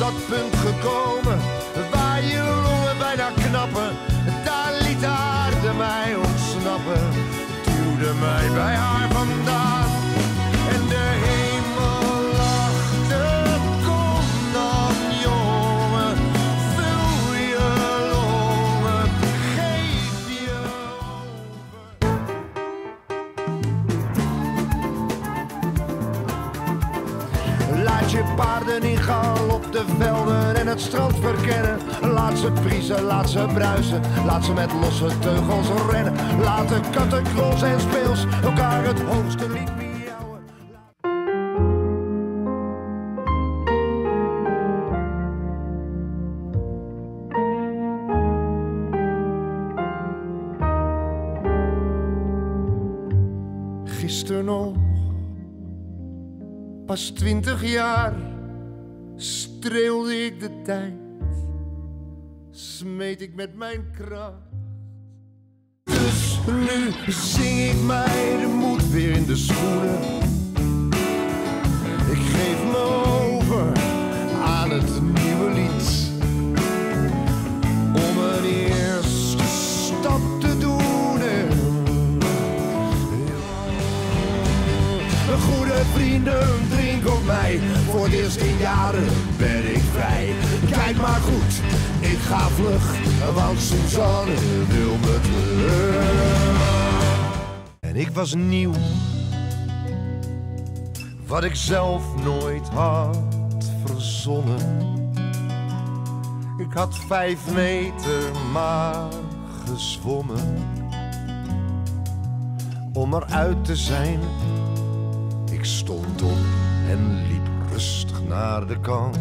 dat punt gekomen waar je longen bijna knappen. Daar liet de aarde mij ontsnappen, duwde mij bij haar vandaan. En de hemel lachte, kom dan jongen, vul je longen, geef je over. Laat je paarden in galop de velden en het strand verkennen. Laat ze vriezen, laat ze bruisen, laat ze met losse teugels rennen. Laat de katten krols en speels elkaar het hoogste lied miauwen. Gisteren nog, pas 20 jaar, streelde ik de tijd, smeet ik met mijn kracht. Dus nu zing ik mij de moed weer in de schoenen. Ik geef me over aan het nieuwe lied, om een eerste stap te doen. Goede vrienden, drink op mij, voor het eerst in jaren ben ik vrij. Kijk maar goed, ik ga vlug, want Suzanne wil me terug. En ik was nieuw, wat ik zelf nooit had verzonnen. Ik had 5 meter maar gezwommen, om eruit te zijn. Ik stond op en liep rustig naar de kant.